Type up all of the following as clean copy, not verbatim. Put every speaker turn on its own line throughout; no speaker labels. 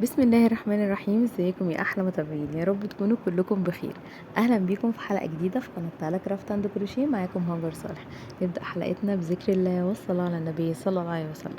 بسم الله الرحمن الرحيم. ازيكم يا احلى متابعين؟ يا رب تكونوا كلكم بخير. اهلا بيكم في حلقه جديده في قناه تعالى كرافت اند كروشيه. معاكم هاجر صالح. نبدا حلقتنا بذكر الله والصلاه على النبي صلى الله عليه وسلم.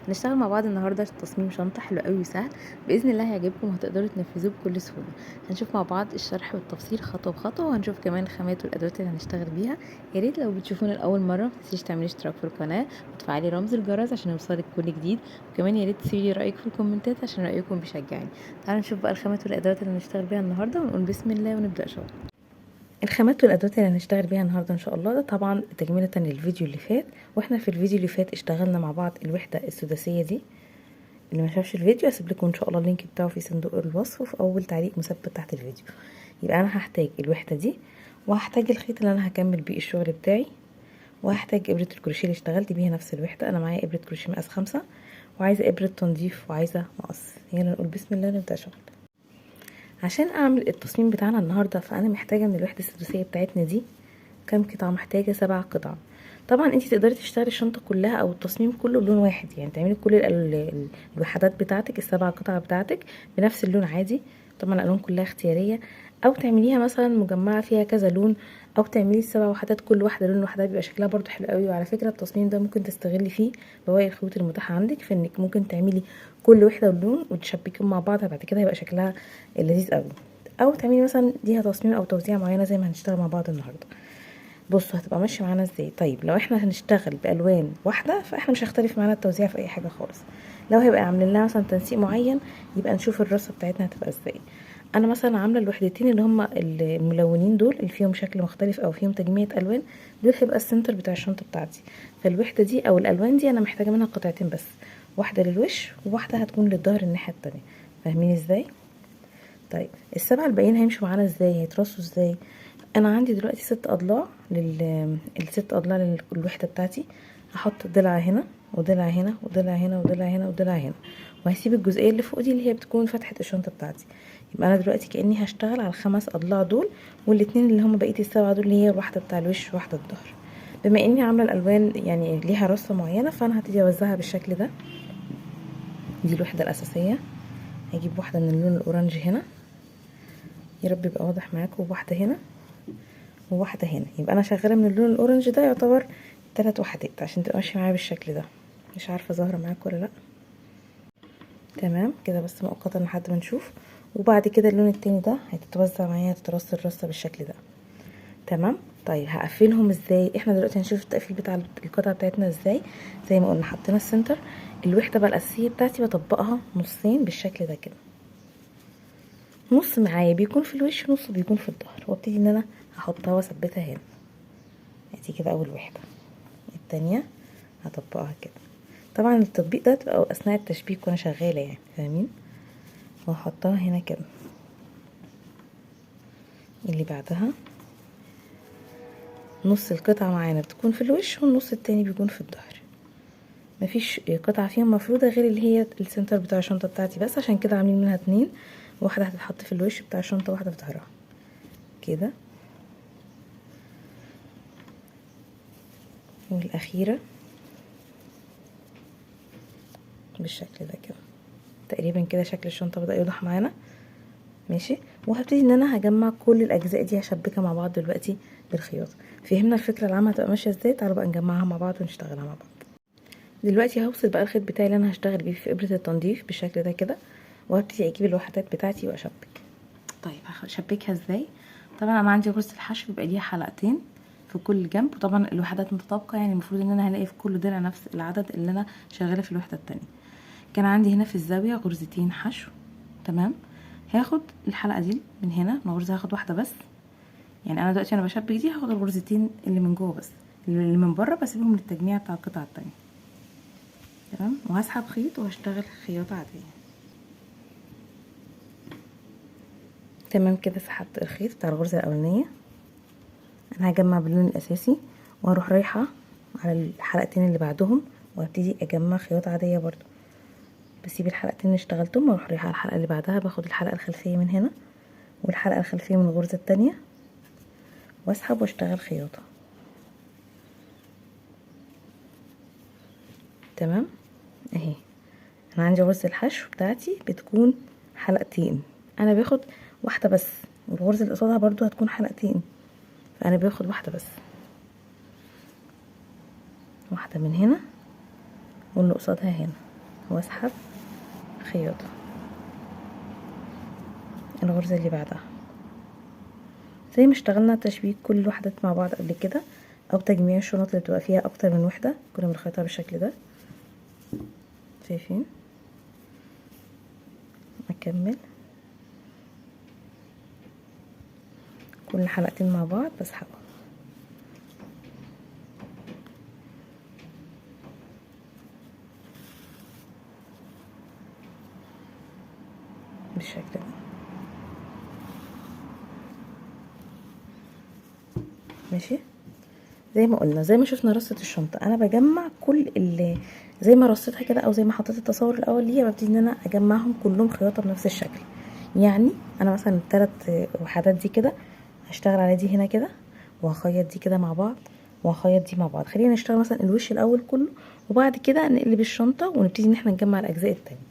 هنشتغل مع بعض النهارده تصميم شنطه حلو قوي وسهل، باذن الله هيعجبكم وهتقدروا تنفذوه بكل سهوله. هنشوف مع بعض الشرح والتفصيل خطوه بخطوه، وهنشوف كمان الخامات والادوات اللي هنشتغل بيها. يا ريت لو بتشوفونا لاول مره متنسيش تعملي اشتراك في القناه وتفعلي رمز الجرس عشان يوصلك كل جديد، وكمان يا ريت تسيبي رايك في الكومنتات عشان رايكم بيشجعني. تعالوا نشوف بقى الخامات والادوات اللي هنشتغل بيها النهارده ونقول بسم الله ونبدا شغل. الخامات والادوات اللي هنشتغل بيها النهارده ان شاء الله ده طبعا تكمله للفيديو اللي فات. واحنا في الفيديو اللي فات اشتغلنا مع بعض الوحده السداسيه دي. اللي ما شافش الفيديو هسيب لكم ان شاء الله اللينك بتاعه في صندوق الوصف وفي اول تعليق مثبت تحت الفيديو. يبقى انا هحتاج الوحده دي، وهحتاج الخيط اللي انا هكمل بيه الشغل بتاعي، وهحتاج ابره الكروشيه اللي اشتغلت بيها نفس الوحده. انا معايا ابره كروشيه مقاس 5، وعايزه ابره تنظيف، وعايزه مقص. يلا نقول بسم الله ونبدا شغل. عشان اعمل التصميم بتاعنا النهارده فانا محتاجه من الوحده السداسيه بتاعتنا دي كام قطعه. محتاجه 7 قطع. طبعا انت تقدري تشتغلي الشنطه كلها او التصميم كله لون واحد، يعني تعملي كل الوحدات بتاعتك ال7 قطع بتاعتك بنفس اللون عادي. طبعا الالوان كلها اختياريه، او تعمليها مثلا مجمعه فيها كذا لون، او تعملي ال7 وحدات كل واحده لون لوحدها، بيبقى شكلها برضو حلو قوي. وعلى فكره التصميم ده ممكن تستغلي فيه بواقي الخيوط المتاحه عندك، في انك ممكن تعملي كل وحده لون وتشبكيهم مع بعض، بعد كده هيبقى شكلها لذيذ قوي. او تعملي مثلا ليها تصميم او توزيع معينه زي ما هنشتغل مع بعض النهارده. بصوا هتبقى ماشيه معانا ازاي. طيب لو احنا هنشتغل بالوان واحده فاحنا مش هختلف معانا التوزيع في اي حاجه خالص. لو هيبقى عاملين لها مثلا تنسيق معين يبقى نشوف الرصه بتاعتنا هتبقى ازاي. انا مثلا عامله الوحدتين اللي هم الملونين دول اللي فيهم شكل مختلف او فيهم تجميع الوان، دول هيبقى السنتر بتاع الشنطه بتاعتي. فالوحده دي او الالوان دي انا محتاجه منها قطعتين بس، واحده للوش وواحده هتكون للظهر الناحيه التانية. فاهمين ازاي؟ طيب ال7 الباقيين هيمشوا معانا ازاي، هيترصوا ازاي؟ انا عندي دلوقتي 6 اضلاع الست اضلاع للوحده بتاعتي. هحط ضلع هنا وضلع هنا وضلع هنا وضلع هنا وضلع هنا، وهسيب الجزئيه اللي فوق دي اللي هي بتكون فتحه الشنطه بتاعتي. يبقى انا دلوقتي كاني هشتغل على ال5 اضلاع دول، والاتنين اللي هم بقيه ال7 دول اللي هي الواحده بتاع الوش وواحده الظهر. بما اني عامله الالوان يعني ليها رصه معينه فانا هبتدي اوزعها بالشكل ده. دي الوحده الاساسيه. هجيب واحده من اللون الاورنج هنا، يا رب يبقى واضح معاكم، واحده هنا وواحده هنا. يبقى انا شغاله من اللون الاورنج ده يعتبر 3 وحدات عشان تبقى ماشيه معايا بالشكل ده. مش عارفه ظاهره معاكم ولا لا؟ تمام كده بس مؤقتا لحد ما نشوف. وبعد كده اللون التاني ده هتتوزع معايا، هتترص الرصه بالشكل ده. تمام. طيب هقفلهم ازاي؟ احنا دلوقتي هنشوف التقفيل بتاع القطعه بتاعتنا ازاي. زي ما قلنا حطينا السنتر. الوحده بقى الاساسيه بتاعتي بطبقها نصين بالشكل ده كده. نص معايا بيكون في الوش ونص بيكون في الظهر، وابتدي ان انا هحطها واثبتها هنا. ادي كده اول وحده. التانية هطبقها كده. طبعا التطبيق ده تبقى اثناء التشبيك وانا شغاله يعني، فاهمين؟ وهحطها هنا كده. اللي بعدها نص القطعه معانا بتكون في الوش والنص التاني بيكون في الظهر. مفيش قطعه فيهم مفروده غير اللي هي السنتر بتاع الشنطه بتاعتي بس، عشان كده عاملين منها 2، واحده هتتحط في الوش بتاع الشنطه واحده في ظهرها كده. والاخيره بالشكل ده كده. تقريبا كده شكل الشنطه بدأ يوضح معانا. ماشي. وهبتدي ان انا هجمع كل الاجزاء دي هشبكها مع بعض دلوقتي بالخياطه. فهمنا الفكره العامه هتبقى ماشيه ازاي؟ تعالوا بقى نجمعها مع بعض ونشتغلها مع بعض. دلوقتي هوصل بقى الخيط بتاعي اللي انا هشتغل بيه في ابره التنظيف بالشكل ده كده، وهبتدي اجيب الوحدات بتاعتي واشبك. طيب هشبكها ازاي؟ طبعا انا عندي غرزه الحشو بيبقى ليها حلقتين في كل جنب، وطبعا الوحدات متطابقه، يعني المفروض ان انا هلاقي في كل ضلع نفس العدد اللي انا شغاله في الوحده التانية. كان عندي هنا في الزاويه غرزتين حشو. تمام. هاخد الحلقه دي من هنا من غرزه، هاخد واحده بس. يعني انا دلوقتي انا بشبك دي هاخد الغرزتين اللي من جوه بس، اللي من بره بسيبهم للتجميع بتاع القطعه التانية. تمام. وهسحب خيط وهشتغل خياطه عاديه. تمام كده سحبت الخيط بتاع الغرزه الاولانيه. انا هجمع باللون الاساسي واروح رايحه على الحلقتين اللي بعدهم، وابتدي اجمع خياطه عاديه برضو. بسيب الحلقتين اللي اشتغلتهم واروح رايحه على الحلقه اللي بعدها، باخد الحلقه الخلفيه من هنا والحلقه الخلفيه من الغرزه التانية، واسحب واشتغل خياطه. تمام اهي. انا عندي غرزة الحشو بتاعتي بتكون حلقتين، انا باخد واحدة بس، والغرزة اللي قصادها برضو هتكون حلقتين، فانا باخد واحدة بس، واحدة من هنا واللي قصادها هنا، واسحب خياطة الغرزة اللي بعدها، زي ما اشتغلنا تشبيك كل الوحدات مع بعض قبل كده، او تجميع الشنط اللي بتبقى فيها اكتر من وحدة كنا بنخيطها بالشكل ده. شايفين؟ اكمل كل حلقتين مع بعض بسحبهم بالشكل ده. ماشي، زي ما قلنا، زي ما شفنا رصة الشنطة، انا بجمع كل اللي زي ما رصيتها كده، او زي ما حطيت التصور الاول ليها، ببتدي ان انا اجمعهم كلهم خياطة بنفس الشكل. يعني انا مثلا ال3 وحدات دي كده هشتغل على دي هنا كده، وهخيط دي كده مع بعض، وهخيط دي مع بعض. خلينا نشتغل مثلا الوش الاول كله، وبعد كده نقلب الشنطة ونبتدي ان احنا نجمع الاجزاء التانية.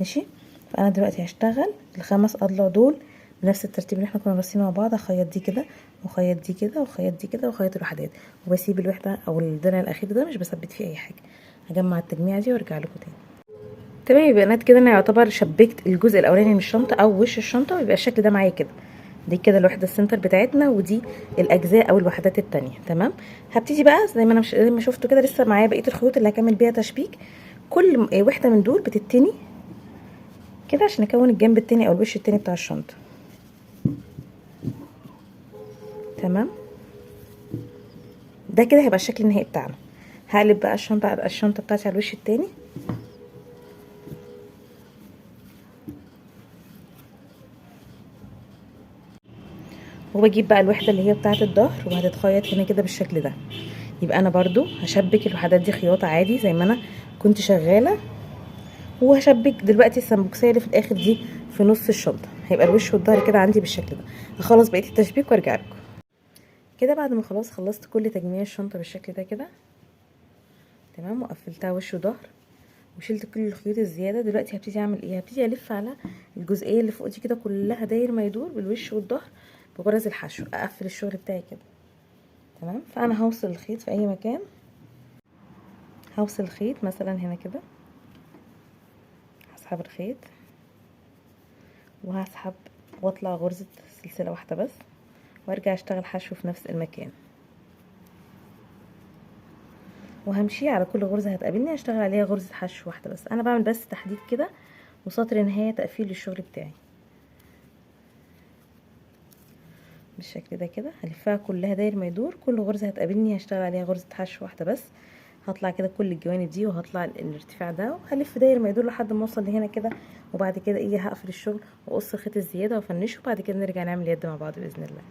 ماشي، فانا دلوقتي هشتغل ال5 اضلاع دول بنفس الترتيب اللي احنا كنا راسمينه مع بعض. هخيط دي كده، وخيط دي كده، وخيط دي كده، وخيط الوحدات، وبسيب الوحده او الضلع الاخير ده مش بثبت فيه اي حاجه. هجمع التجميعه دي وارجع لكم تاني. تمام يا بنات، كده انا يعتبر شبكت الجزء الاولاني من الشنطه او وش الشنطه، ويبقى الشكل ده معايا كده. دي كده الوحده السنتر بتاعتنا، ودي الاجزاء او الوحدات التانية. تمام، هبتدي بقى زي ما انا زي ما شفتوا كده، لسه معايا بقيه الخيوط اللي هكمل بيها تشبيك. كل وحده من دول بتتني كده عشان اكون الجنب التاني او الوش التاني بتاع الشنطه. تمام، ده كده هيبقى الشكل النهائي بتاعنا. هقلب بقى الشنطه بتاعتي على الوش التاني، وبجيب بقى الوحده اللي هي بتاعه الظهر، وهتتخيط هنا كده بالشكل ده. يبقى انا برضو هشبك الوحدات دي خياطه عادي زي ما انا كنت شغاله، وهشبك دلوقتي السمبوكسيه اللي في الاخر دي في نص الشنطه. هيبقى الوش والظهر كده عندي بالشكل ده. هخلص بقيه التشبيك وارجع لكم. كده بعد ما خلاص خلصت كل تجميع الشنطه بالشكل ده كده، تمام، وقفلتها وش وظهر، وشلت كل الخيوط الزياده. دلوقتي هبتدي اعمل ايه؟ هبتدي الف على الجزئيه اللي فوق دي كده كلها داير ما يدور بالوش والظهر بغرز الحشو، اقفل الشغل بتاعي كده. تمام، فانا هوصل الخيط في اي مكان. هوصل الخيط مثلا هنا كده، هسحب الخيط وهسحب واطلع غرزة سلسلة واحدة بس، وارجع اشتغل حشو في نفس المكان، وهمشي على كل غرزة هتقابلني هشتغل عليها غرزة حشو واحدة بس. انا بعمل بس تحديد كده وسطر نهاية تقفيل للشغل بتاعي بالشكل ده كده. هلفها كلها داير ما يدور، كل غرزة هتقابلني هشتغل عليها غرزة حشو واحدة بس. هطلع كده كل الجوانب دي، وهطلع الارتفاع ده، وهلف داير ما يدور لحد ما اوصل لهنا كده. وبعد كده ايه، هقفل الشغل واقص الخيط الزياده وافنشه، وبعد كده نرجع نعمل يد مع بعض باذن الله.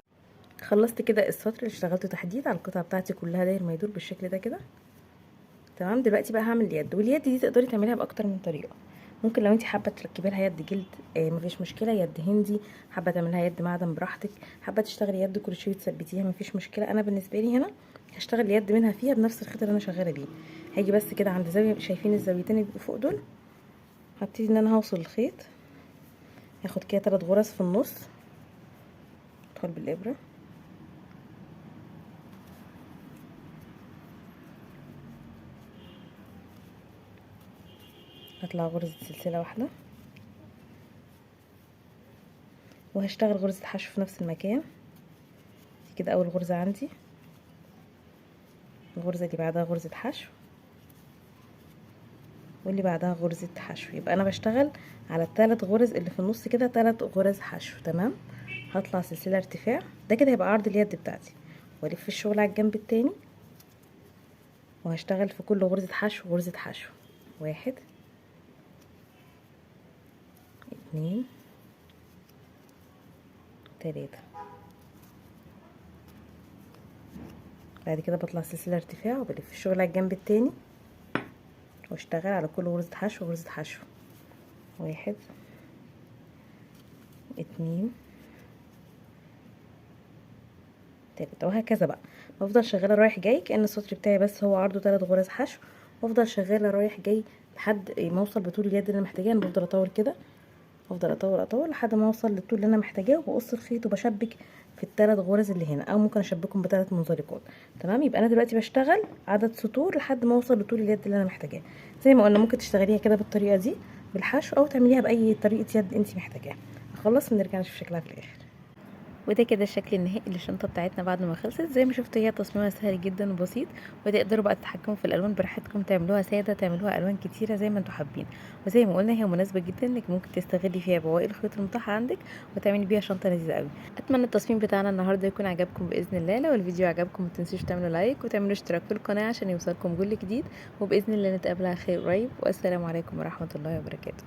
خلصت كده السطر اللي اشتغلته تحديد على القطعه بتاعتي كلها داير ما يدور بالشكل ده كده. تمام، دلوقتي بقى هعمل اليد، واليد دي تقدري تعمليها باكتر من طريقه. ممكن لو انت حابه تركبي لها يد جلد مفيش مشكله، يد هندي، حابه تعملها يد معدن براحتك، حابه تشتغلي يد كروشيه وتثبتيها مفيش مشكله. انا بالنسبه لي هنا هشتغل اليد منها فيها بنفس الخيط اللي انا شغاله بيه. هاجي بس كده عند زاويه، شايفين الزاويتين اللي فوق دول؟ هبتدي ان انا هوصل الخيط، هاخد كده 3 غرز في النص، ادخل بالابره، هطلع غرزه سلسله واحده، وهشتغل غرزه حشو في نفس المكان. دي كده اول غرزه عندي، الغرزه اللي بعدها غرزه حشو، واللي بعدها غرزة حشو. يبقى انا بشتغل على ال3 غرز اللي في النص كده 3 غرز حشو. تمام، هطلع سلسلة ارتفاع، ده كده هيبقى عرض اليد بتاعتي، والف الشغل على الجنب التاني، وهشتغل في كل غرزة حشو غرزة حشو. 1 2 3. بعد كده بطلع سلسلة ارتفاع وبلف الشغل على الجنب التاني، واشتغل على كل غرزة حشو غرزة حشو. 1 2 3، وهكذا بقى. بفضل شغاله رايح جاي كأن السطر بتاعي بس هو عرضه 3 غرز حشو، وافضل شغاله رايح جاي لحد ما اوصل بطول اليد اللي انا محتاجاه. انا بفضل اطول كده، افضل اطول لحد ما اوصل للطول اللي انا محتاجاه، وبقص الخيط وبشبك في الثلاث غرز اللي هنا، او ممكن اشبكهم بثلاث منزلقات. تمام، يبقى انا دلوقتي بشتغل عدد سطور لحد ما اوصل لطول اليد اللي انا محتاجاه. زي ما قلنا ممكن تشتغليها كده بالطريقه دي بالحشو، او تعمليها باي طريقه يد انت محتاجاها. نخلص ونرجع نشوف شكلها في الاخر. وده كده الشكل النهائي للشنطه بتاعتنا بعد ما خلصت. زي ما شفتوا هي تصميمها سهل جدا وبسيط، وتقدروا بقى تتحكموا في الالوان براحتكم، تعملوها ساده، تعملوها الوان كتيره زي ما انتوا حابين. وزي ما قلنا هي مناسبه جدا انك ممكن تستغلي فيها بواقي الخيوط المتاحه عندك وتعملي بيها شنطه لذيذه قوي. اتمنى التصميم بتاعنا النهارده يكون عجبكم باذن الله. لو الفيديو عجبكم ما تنسوش تعملوا لايك وتعملوا اشتراك في القناه عشان يوصلكم كل جديد، وباذن الله نتقابل على خير قريب. والسلام عليكم ورحمه الله وبركاته.